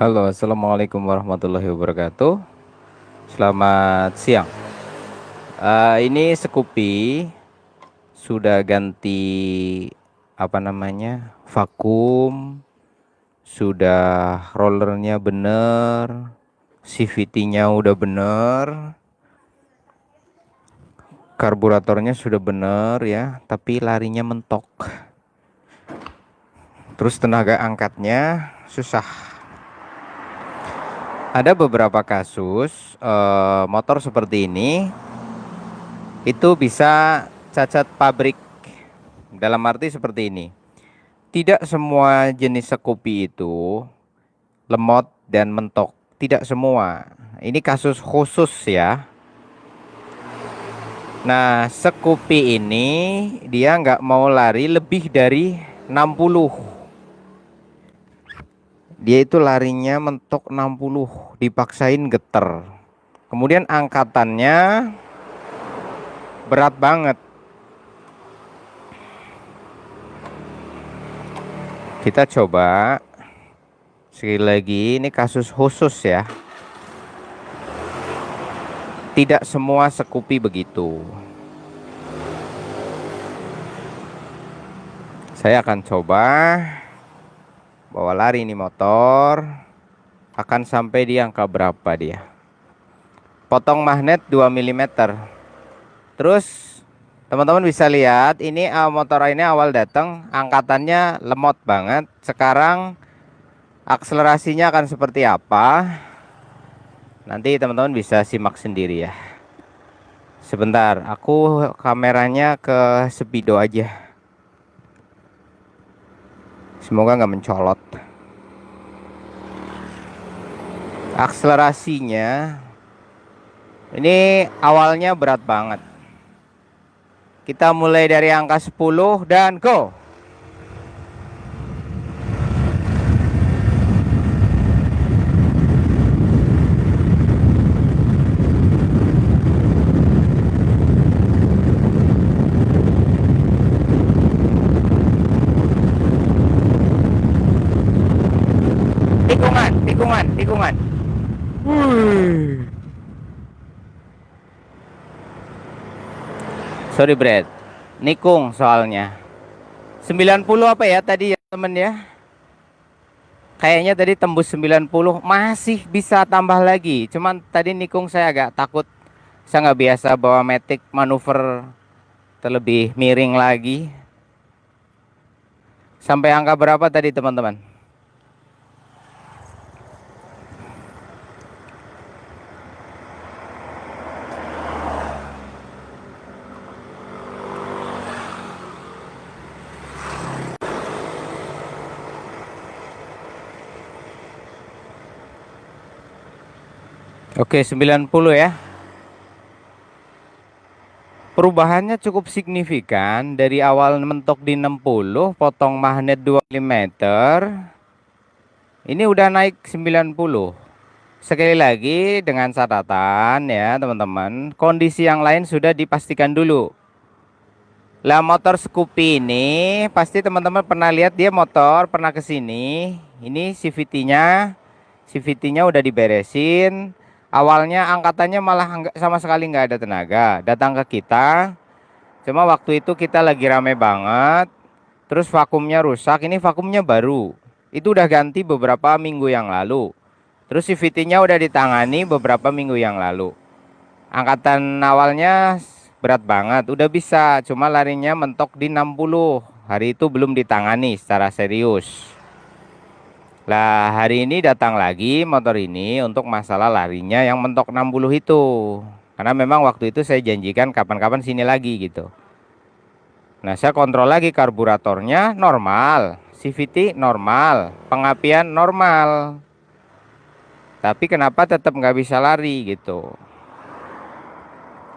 Halo, assalamualaikum warahmatullahi wabarakatuh. Selamat siang. Ini Scoopy sudah ganti vakum, sudah rollernya bener, CVT-nya udah bener, karburatornya sudah bener ya, tapi larinya mentok. Terus tenaga angkatnya susah. Ada beberapa kasus motor seperti ini itu bisa cacat pabrik. Dalam arti seperti ini, tidak semua jenis Scoopy itu lemot dan mentok, tidak semua. Ini kasus khusus ya. Nah, Scoopy ini dia nggak mau lari lebih dari 60. Dia itu larinya mentok 60, dipaksain geter. Kemudian angkatannya berat banget. Kita coba sekali lagi, ini kasus khusus ya. Tidak semua Scoopy begitu. Saya akan coba bawa lari ini motor. Akan sampai di angka berapa dia. Potong magnet 2 mm. Terus teman-teman bisa lihat ini motor ini awal datang angkatannya lemot banget. Sekarang akselerasinya akan seperti apa? Nanti teman-teman bisa simak sendiri ya. Sebentar, aku kameranya ke speedo aja. Semoga nggak mencolot. Akselerasinya ini awalnya berat banget. Kita mulai dari angka 10 dan go. Tikungan. Sorry Brad, nikung soalnya. 90 apa ya tadi ya temen ya? Kayaknya tadi tembus 90, masih bisa tambah lagi. Cuman tadi nikung saya agak takut. Saya nggak biasa bawa matic manuver terlebih miring lagi. Sampai angka berapa tadi teman-teman? Oke, 90 ya. Perubahannya cukup signifikan dari awal mentok di 60, potong magnet 2 mm. Ini udah naik 90. Sekali lagi dengan catatan ya teman-teman, kondisi yang lain sudah dipastikan dulu. Lah motor Scoopy ini pasti teman-teman pernah lihat, dia motor pernah ke sini. Ini CVT-nya udah diberesin. Awalnya angkatannya malah sama sekali nggak ada tenaga. Datang ke kita. Cuma waktu itu kita lagi rame banget. Terus vakumnya rusak. Ini vakumnya baru. Itu udah ganti beberapa minggu yang lalu. Terus CVT-nya udah ditangani beberapa minggu yang lalu. Angkatan awalnya berat banget, udah bisa, cuma larinya mentok di 60. Hari itu belum ditangani secara serius. Lah hari ini datang lagi motor ini untuk masalah larinya yang mentok 60 itu. Karena memang waktu itu saya janjikan kapan-kapan sini lagi gitu. Nah saya kontrol lagi, karburatornya normal, CVT normal, pengapian normal. Tapi kenapa tetap nggak bisa lari gitu.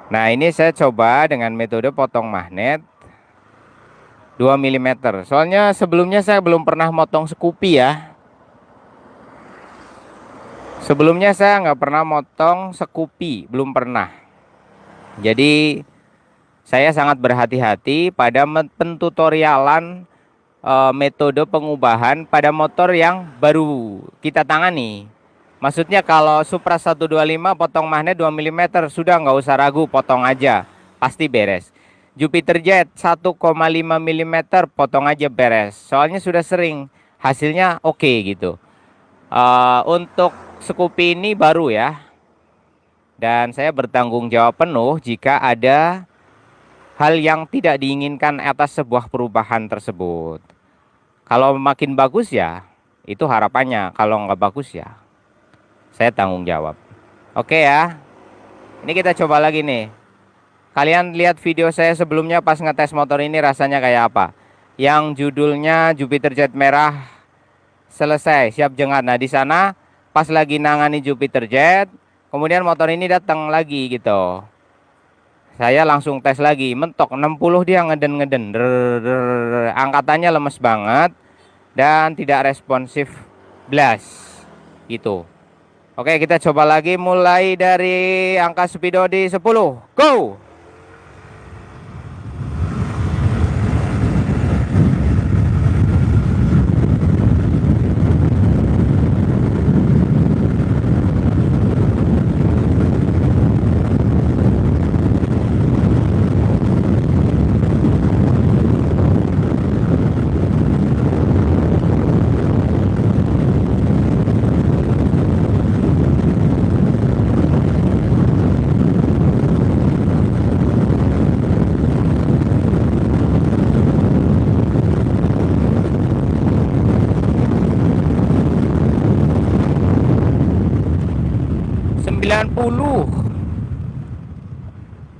Nah ini saya coba dengan metode potong magnet 2 mm. Soalnya sebelumnya saya belum pernah motong Scoopy ya. Sebelumnya saya nggak pernah motong Scoopy, belum pernah. Jadi saya sangat berhati-hati pada pentutorialan metode pengubahan pada motor yang baru kita tangani. Maksudnya kalau Supra 125 potong magnet 2 mm sudah nggak usah ragu, potong aja, pasti beres. Jupiter Jet 1,5 mm potong aja beres. Soalnya sudah sering, hasilnya oke gitu. Untuk Scoopy ini baru ya. Dan saya bertanggung jawab penuh jika ada hal yang tidak diinginkan atas sebuah perubahan tersebut. Kalau makin bagus ya, itu harapannya. Kalau nggak bagus ya, saya tanggung jawab. Oke ya, ini kita coba lagi nih. Kalian lihat video saya sebelumnya pas ngetes motor ini rasanya kayak apa? Yang judulnya Jupiter Jet merah selesai, siap jengat. Nah di sana pas lagi nangani Jupiter Jet, kemudian motor ini datang lagi gitu. Saya langsung tes lagi, mentok 60 dia ngeden-ngeden. Angkatannya lemes banget dan tidak responsif blas gitu. Oke, kita coba lagi mulai dari angka speedo di 10. Go!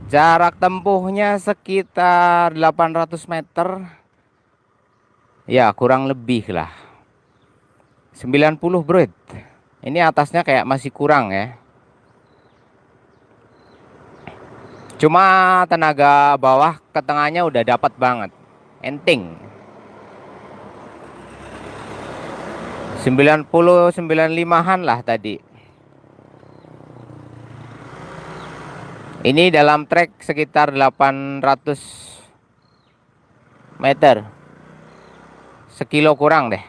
Jarak tempuhnya sekitar 800 meter. Ya, kurang lebih lah. 90 bro. Ini atasnya kayak masih kurang ya. Cuma tenaga bawah ke tengahnya udah dapat banget. Enteng. 95-an lah tadi. Ini dalam trek sekitar 800 meter. Sekilo kurang deh.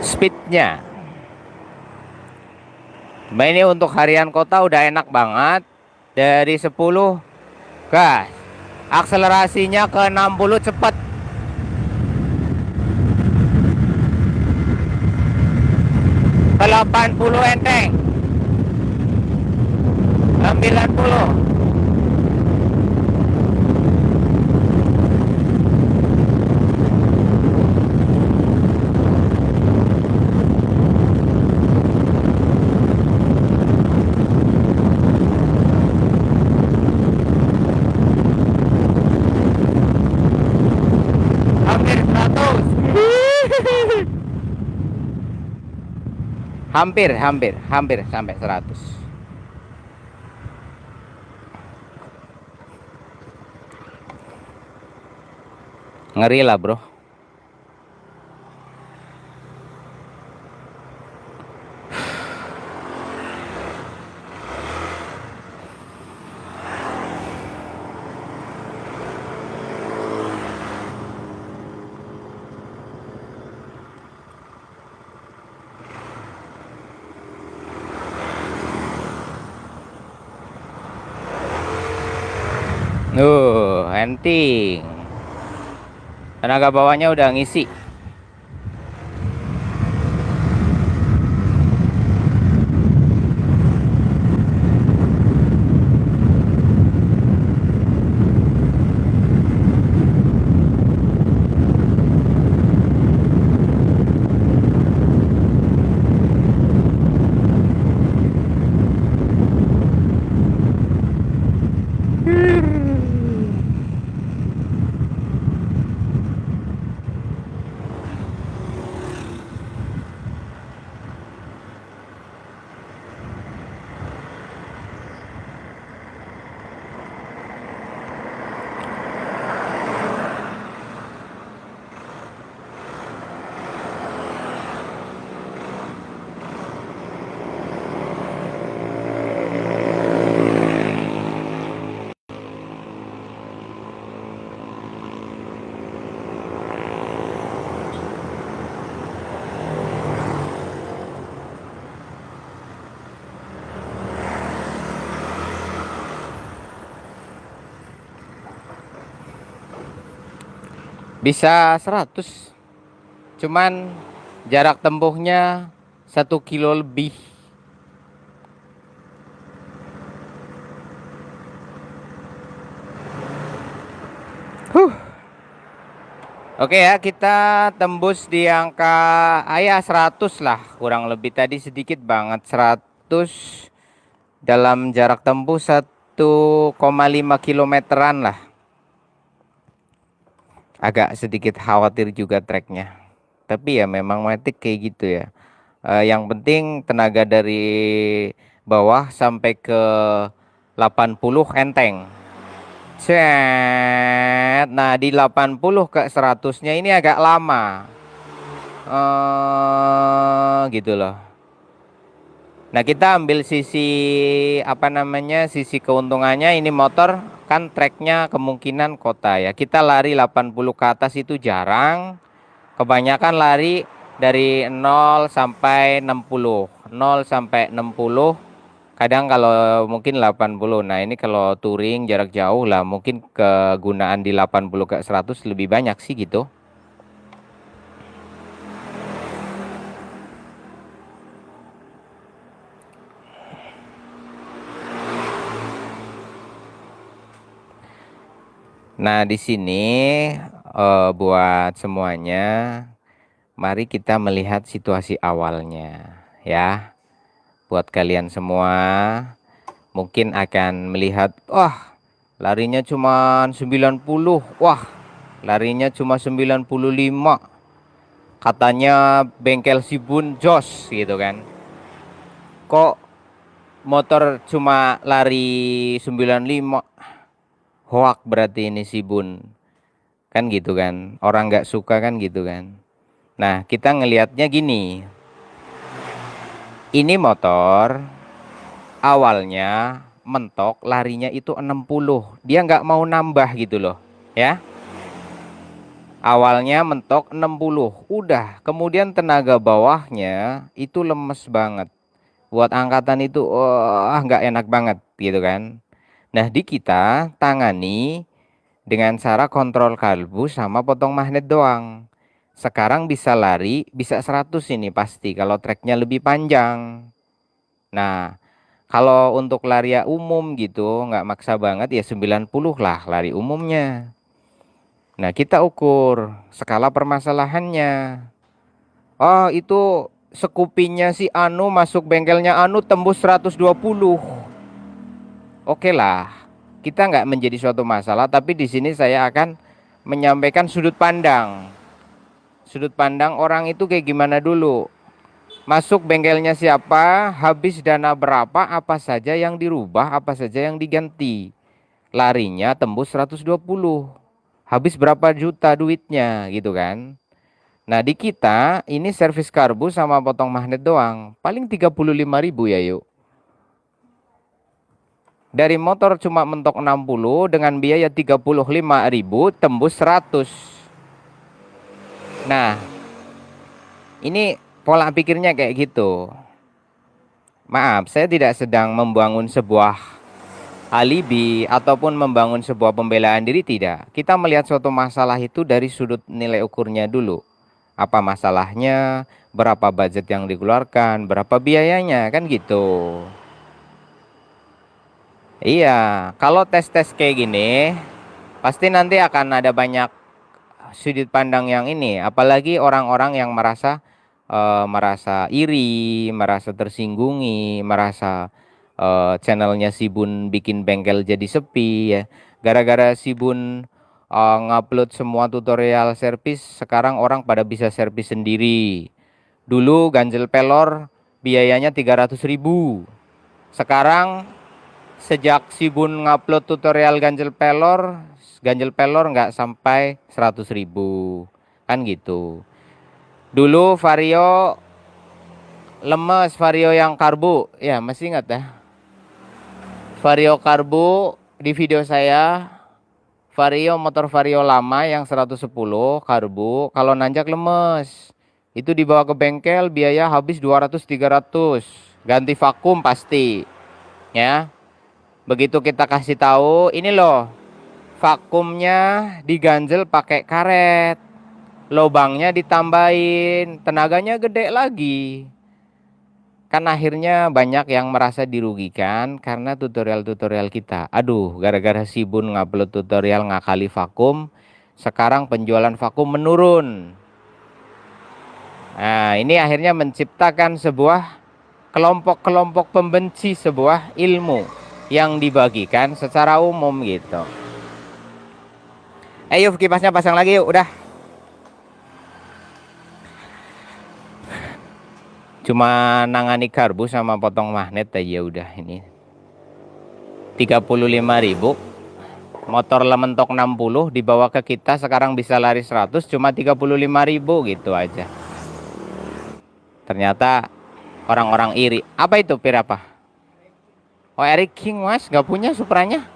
Speednya. Nah, ini untuk harian kota udah enak banget. Dari 10 gas. Akselerasinya ke 60 cepat. 80 enteng. 90. Hampir 100. Hampir sampai 100. Ngeri lah bro. Enting. Tenaga bawahnya udah ngisi. Bisa 100. Cuman jarak tempuhnya 1 kilo lebih. Oke ya, kita tembus di angka 100 lah, kurang lebih tadi sedikit banget 100 dalam jarak tempuh 1,5 kilometeran lah. Agak sedikit khawatir juga treknya. Tapi ya memang matic kayak gitu ya. Yang penting tenaga dari bawah sampai ke 80 enteng. Cet. Nah, di 80 ke 100-nya ini agak lama. Gitu loh. Nah, kita ambil sisi apa namanya? Sisi keuntungannya, ini motor kan treknya kemungkinan kota ya. Kita lari 80 ke atas itu jarang. Kebanyakan lari dari 0 sampai 60. 0 sampai 60. Kadang kalau mungkin 80. Nah, ini kalau touring jarak jauh lah, mungkin kegunaan di 80 ke 100 lebih banyak sih gitu. Nah, di sini buat semuanya, mari kita melihat situasi awalnya ya. Buat kalian semua mungkin akan melihat, wah, larinya cuma 90. Wah, larinya cuma 95. Katanya bengkel Sibun jos gitu kan. Kok motor cuma lari 95? Hoak berarti ini Sibun. Kan gitu kan. Orang nggak suka kan gitu kan. Nah, kita ngelihatnya gini. Ini motor awalnya mentok larinya itu 60. Dia nggak mau nambah gitu loh. Ya. Awalnya mentok 60. Udah. Kemudian tenaga bawahnya itu lemes banget. Buat angkatan itu nggak enak banget gitu kan. Nah, di kita tangani dengan cara kontrol kalbu sama potong magnet doang. Sekarang bisa lari, bisa 100 ini pasti kalau treknya lebih panjang. Nah, kalau untuk lari umum gitu, nggak maksa banget ya 90 lah lari umumnya. Nah, kita ukur skala permasalahannya. Oh, itu sekupinya si Anu masuk bengkelnya Anu tembus 120. Oke lah, kita nggak menjadi suatu masalah, tapi di sini saya akan menyampaikan sudut pandang. Sudut pandang orang itu kayak gimana dulu. Masuk bengkelnya siapa, habis dana berapa, apa saja yang dirubah, apa saja yang diganti. Larinya tembus 120. Habis berapa juta duitnya gitu kan. Nah, di kita ini servis karbu sama potong magnet doang. Paling 35.000 ya yuk. Dari motor cuma mentok 60 dengan biaya 35.000 tembus 100. Nah, ini pola pikirnya kayak gitu. Maaf, saya tidak sedang membangun sebuah alibi ataupun membangun sebuah pembelaan diri, tidak. Kita melihat suatu masalah itu dari sudut nilai ukurnya dulu. Apa masalahnya, berapa budget yang dikeluarkan, berapa biayanya, kan gitu. Iya, kalau tes-tes kayak gini, pasti nanti akan ada banyak sudut pandang yang ini. Apalagi orang-orang yang merasa iri, merasa tersinggungi, merasa channelnya Sibun bikin bengkel jadi sepi ya. Gara-gara Sibun ngupload semua tutorial servis, sekarang orang pada bisa servis sendiri. Dulu ganjel pelor biayanya 300.000. Sekarang sejak Sibun ngupload tutorial ganjel pelor nggak sampai 100.000. Kan gitu. Dulu Vario lemes, Vario yang karbu, ya masih ingat ya. Vario karbu di video saya, Vario motor Vario lama yang 110 karbu, kalau nanjak lemes. Itu dibawa ke bengkel biaya habis 200-300. Ganti vakum pasti. Ya. Begitu kita kasih tahu, ini loh. vakumnya diganjel pakai karet, lubangnya ditambahin, tenaganya gede lagi. Kan akhirnya banyak yang merasa dirugikan karena tutorial-tutorial kita. Aduh, gara-gara Sibun ngupload tutorial ngakali vakum, sekarang penjualan vakum menurun. Nah, ini akhirnya menciptakan sebuah kelompok-kelompok pembenci sebuah ilmu yang dibagikan secara umum gitu. Ayo kipasnya pasang lagi yuk, udah. Cuma nangani karbu sama potong magnet aja udah ini. 35.000. Motor Lementok 60 dibawa ke kita sekarang bisa lari 100 cuma 35.000 gitu aja. Ternyata orang-orang iri. Apa itu Pir apa? Oh Eric King Mas, nggak punya Supranya.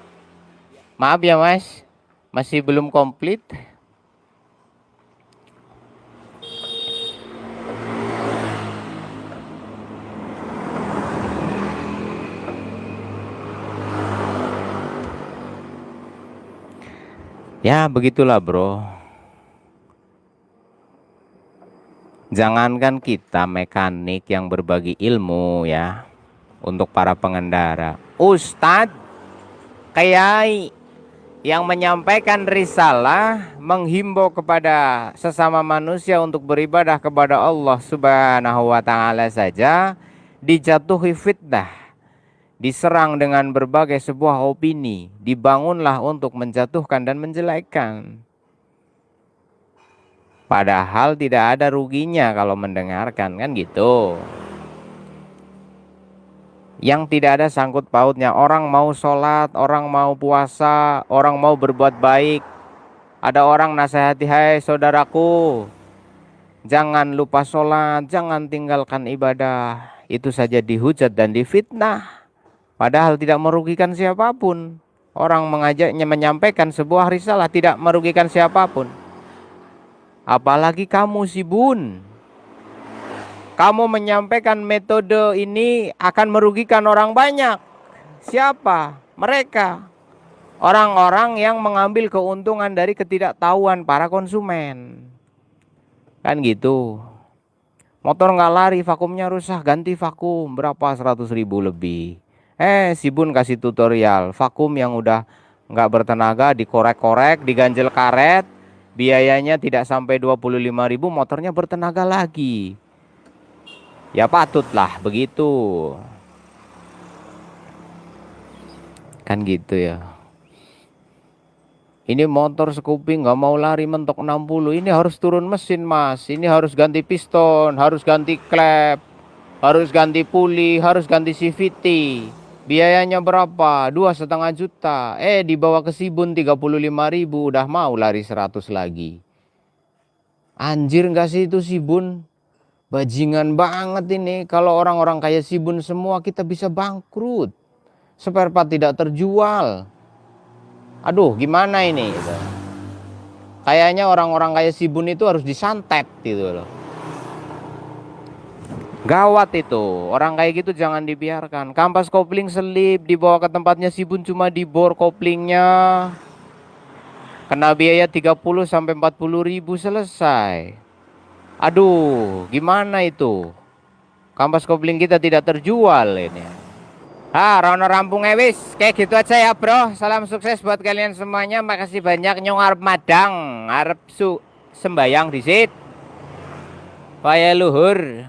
Maaf ya Mas, masih belum komplit. Ya begitulah bro. Jangankan kita mekanik yang berbagi ilmu ya, untuk para pengendara, Ustadz, Kiai yang menyampaikan risalah menghimbau kepada sesama manusia untuk beribadah kepada Allah Subhanahu wa taala saja dijatuhi fitnah, diserang dengan berbagai sebuah opini, dibangunlah untuk menjatuhkan dan menjelekkan. Padahal tidak ada ruginya kalau mendengarkan, kan gitu. Yang tidak ada sangkut pautnya, orang mau sholat, orang mau puasa, orang mau berbuat baik. Ada orang nasihati, hai saudaraku, jangan lupa sholat, jangan tinggalkan ibadah. Itu saja dihujat dan difitnah. Padahal tidak merugikan siapapun. Orang mengajaknya menyampaikan sebuah risalah tidak merugikan siapapun. Apalagi kamu Sibun, kamu menyampaikan metode ini akan merugikan orang banyak. Siapa? Mereka. Orang-orang yang mengambil keuntungan dari ketidaktahuan para konsumen. Kan gitu. Motor nggak lari, vakumnya rusak, ganti vakum. Berapa? 100.000 lebih. Sibun kasih tutorial. Vakum yang udah nggak bertenaga dikorek-korek, diganjel karet. Biayanya tidak sampai 25.000, motornya bertenaga lagi. Ya patutlah begitu. Kan gitu ya. Ini motor Scoopy nggak mau lari mentok 60. Ini harus turun mesin mas. Ini harus ganti piston, harus ganti klep, harus ganti puli, harus ganti CVT. Biayanya berapa? 2,5 juta. Dibawa ke Sibun 35.000. Udah mau lari 100 lagi. Anjir nggak sih itu Sibun? Bajingan banget ini. Kalau orang-orang kayak Sibun semua kita bisa bangkrut. Spare part tidak terjual. Aduh gimana ini gitu. Kayaknya orang-orang kayak Sibun itu harus disantet gitu loh. Gawat itu. Orang kayak gitu jangan dibiarkan. Kampas kopling selip dibawa ke tempatnya Sibun cuma dibor koplingnya. Kena biaya 30 sampai 40.000 selesai. Aduh, gimana itu? Kampas kopling kita tidak terjual ini. Rono rampung wis. Kayak gitu aja ya bro. Salam sukses buat kalian semuanya. Makasih banyak. Nyong arep madang, arep sembayang disit. Waya luhur.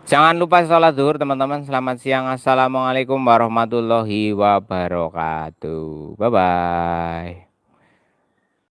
Jangan lupa sholat zuhur teman-teman. Selamat siang. Assalamualaikum warahmatullahi wabarakatuh. Bye bye.